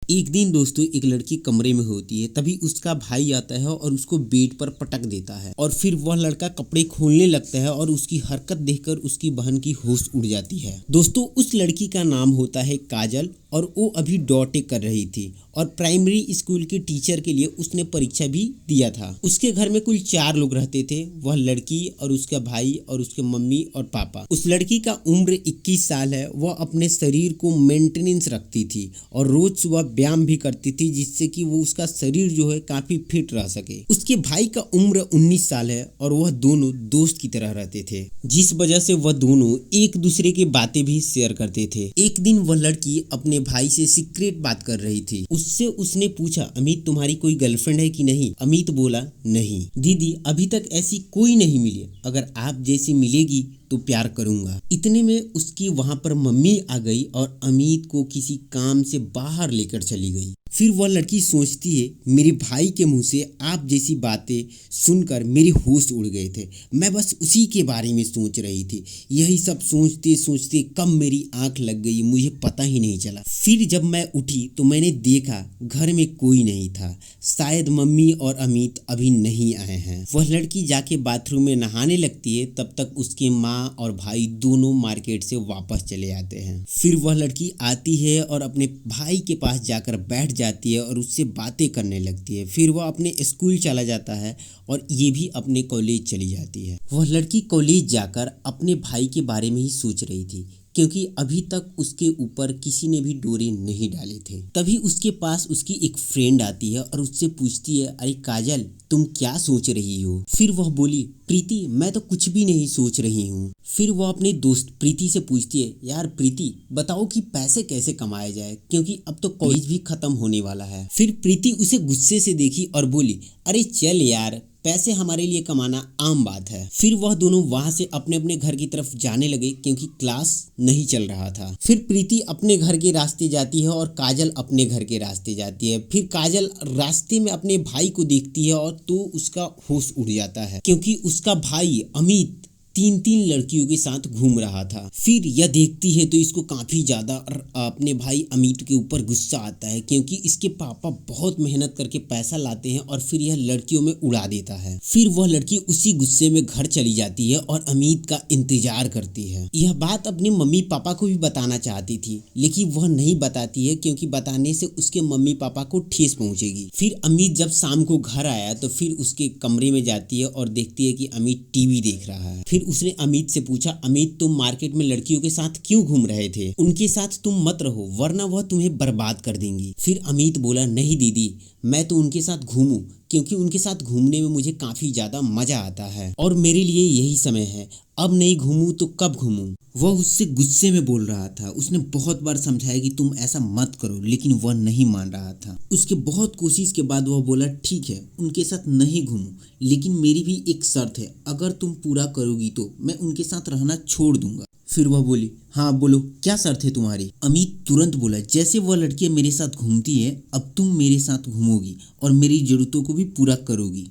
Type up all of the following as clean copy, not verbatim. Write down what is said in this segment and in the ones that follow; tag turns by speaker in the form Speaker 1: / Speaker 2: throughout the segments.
Speaker 1: एक दिन दोस्तों एक लड़की कमरे में होती है, तभी उसका भाई आता है और उसको बेड पर पटक देता है और फिर वह लड़का कपड़े खोलने लगता है और उसकी हरकत देखकर उसकी बहन की होश उड़ जाती है। दोस्तों उस लड़की का नाम होता है काजल और वो अभी डॉटे कर रही थी और प्राइमरी स्कूल के टीचर के लिए उसने परीक्षा भी दिया था। उसके घर में कुल 4 लोग रहते थे, वह लड़की और उसका भाई और उसके मम्मी और पापा। उस लड़की का उम्र 21 साल है। वह अपने शरीर को मेंटेनेंस रखती थी और रोज सुबह व्यायाम भी करती थी, जिससे कि वो उसका शरीर जो है काफी फिट रह सके। उसके भाई का उम्र 19 साल है और वह दोनों दोस्त की तरह रहते थे, जिस वजह से वह दोनों एक दूसरे की बातें भी शेयर करते थे। एक दिन वह लड़की अपने भाई से सीक्रेट बात कर रही थी। उससे उसने पूछा, अमित तुम्हारी कोई गर्लफ्रेंड है कि नहीं? अमित बोला, नहीं दीदी, अभी तक ऐसी कोई नहीं मिली, अगर आप जैसी मिलेगी तो प्यार करूंगा। इतने में उसकी वहां पर मम्मी आ गई और अमित को किसी काम से बाहर लेकर चली गई। फिर वह लड़की सोचती है, मेरे भाई के मुंह से आप जैसी बातें सुनकर मेरी होश उड़ गए थे, मैं बस उसी के बारे में सोच रही थी। यही सब सोचते सोचते कब मेरी आंख लग गई मुझे पता ही नहीं चला। फिर जब मैं उठी तो मैंने देखा घर में कोई नहीं था, शायद मम्मी और अमित अभी नहीं आए हैं। वह लड़की जाके बाथरूम में नहाने लगती है, तब तक उसके माँ और भाई दोनों मार्केट से वापस चले आते हैं। फिर वह लड़की आती है और अपने भाई के पास जाकर बैठ जाती है और उससे बातें करने लगती है। फिर वह अपने स्कूल चला जाता है और ये भी अपने कॉलेज चली जाती है। वह लड़की कॉलेज जाकर अपने भाई के बारे में ही सोच रही थी, क्योंकि अभी तक उसके ऊपर किसी ने भी डोरे नहीं डाले थे। तभी उसके पास उसकी एक फ्रेंड आती है और उससे पूछती है, अरे काजल तुम क्या सोच रही हो? फिर वह बोली, प्रीति मैं तो कुछ भी नहीं सोच रही हूँ। फिर वह अपने दोस्त प्रीति से पूछती है, यार प्रीति बताओ कि पैसे कैसे कमाया जाए, क्योंकि अब तो कॉलेज भी खत्म होने वाला है। फिर प्रीति उसे गुस्से से देखी और बोली, अरे चल यार, पैसे हमारे लिए कमाना आम बात है। फिर वह दोनों वहां से अपने अपने घर की तरफ जाने लगे, क्योंकि क्लास नहीं चल रहा था। फिर प्रीति अपने घर के रास्ते जाती है और काजल अपने घर के रास्ते जाती है। फिर काजल रास्ते में अपने भाई को देखती है और तो उसका होश उड़ जाता है, क्योंकि उसका भाई अमित 3 लड़कियों के साथ घूम रहा था। फिर यह देखती है तो इसको काफी ज्यादा अपने भाई अमित के ऊपर गुस्सा आता है, क्योंकि इसके पापा बहुत मेहनत करके पैसा लाते हैं और फिर यह लड़कियों में उड़ा देता है। फिर वह लड़की उसी गुस्से में घर चली जाती है और अमित का इंतजार करती है। यह बात अपने मम्मी पापा को भी बताना चाहती थी, लेकिन वह नहीं बताती है, क्योंकि बताने से उसके मम्मी पापा को ठेस पहुंचेगी। फिर अमित जब शाम को घर आया तो फिर उसके कमरे में जाती है और देखती है कि अमित टीवी देख रहा है। फिर उसने अमित से पूछा, अमित तुम मार्केट में लड़कियों के साथ क्यों घूम रहे थे? उनके साथ तुम मत रहो, वरना वह तुम्हें बर्बाद कर देंगी। फिर अमित बोला, नहीं दीदी, मैं तो उनके साथ घूमूं, क्योंकि उनके साथ घूमने में मुझे काफी ज्यादा मजा आता है और मेरे लिए यही समय है। अब नहीं घूमूं तो कब घूमूं? वह उससे गुस्से में बोल रहा था। उसने बहुत बार समझाया कि तुम ऐसा मत करो, लेकिन वह नहीं मान रहा था। उसके बहुत कोशिश के बाद वह बोला, ठीक है उनके साथ नहीं घूमूं, लेकिन मेरी भी एक शर्त है, अगर तुम पूरा करोगी तो मैं उनके साथ रहना छोड़ दूंगा। फिर वह बोली, हाँ बोलो क्या शर्त है तुम्हारी? अमित तुरंत बोला, जैसे वह लड़कियां मेरे साथ घूमती है, अब तुम मेरे साथ घूमोगी और मेरी जरूरतों को भी पूरा करोगी।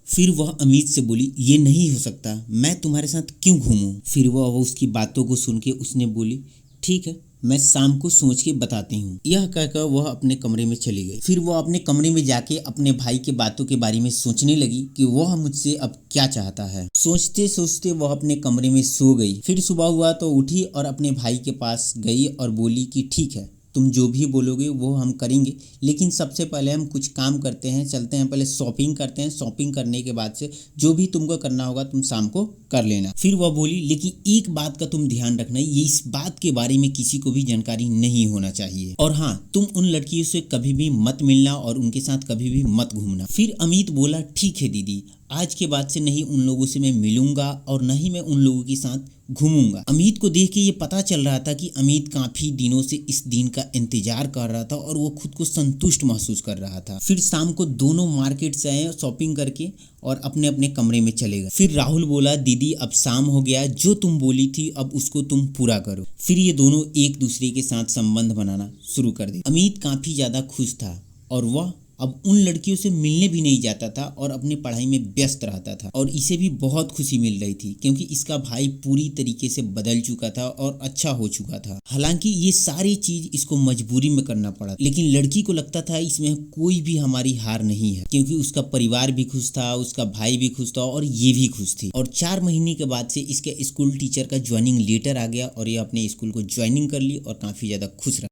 Speaker 1: फिर वह अमित से बोली, ये नहीं हो सकता, मैं तुम्हारे साथ क्यों घूमूं? फिर वह उसकी बातों को सुन के उसने बोली, ठीक है मैं शाम को सोच के बताती हूँ। यह कहकर वह अपने कमरे में चली गई। फिर वह अपने कमरे में जाके अपने भाई के बातों के बारे में सोचने लगी कि वह मुझसे अब क्या चाहता है। सोचते सोचते वह अपने कमरे में सो गई। फिर सुबह हुआ तो उठी और अपने भाई के पास गई और बोली कि ठीक है तुम जो भी बोलोगे वो हम करेंगे, लेकिन सबसे पहले हम कुछ काम करते हैं, चलते हैं पहले शॉपिंग करते हैं, शॉपिंग करने के बाद से जो भी तुमको करना होगा तुम शाम को कर लेना। फिर वह बोली, लेकिन एक बात का तुम ध्यान रखना, ये इस बात के बारे में किसी को भी जानकारी नहीं होना चाहिए, और हाँ तुम उन लड़कियों से कभी भी मत मिलना और उनके साथ कभी भी मत घूमना। फिर अमित बोला, ठीक है दीदी, आज के बाद से नहीं उन लोगों से मैं मिलूंगा और नहीं मैं उन लोगों के साथ घूमूंगा। अमित को देख के ये पता चल रहा था कि अमित काफी दिनों से इस दिन का इंतजार कर रहा था और वो खुद को संतुष्ट महसूस कर रहा था। फिर शाम को दोनों मार्केट से आए शॉपिंग करके और अपने अपने कमरे में चले गए। फिर राहुल बोला, दीदी अब शाम हो गया, जो तुम बोली थी अब उसको तुम पूरा करो। फिर ये दोनों एक दूसरे के साथ संबंध बनाना शुरू कर दिए। अमित काफी ज्यादा खुश था और वह अब उन लड़कियों से मिलने भी नहीं जाता था और अपनी पढ़ाई में व्यस्त रहता था। और इसे भी बहुत खुशी मिल रही थी क्योंकि इसका भाई पूरी तरीके से बदल चुका था और अच्छा हो चुका था। हालांकि ये सारी चीज इसको मजबूरी में करना पड़ा, लेकिन लड़की को लगता था इसमें कोई भी हमारी हार नहीं है क्योंकि उसका परिवार भी खुश था, उसका भाई भी खुश था और ये भी खुश थी। और 4 महीने के बाद से इसके स्कूल टीचर का ज्वाइनिंग लेटर आ गया और ये अपने स्कूल को ज्वाइनिंग कर ली और काफी ज्यादा खुश रहा।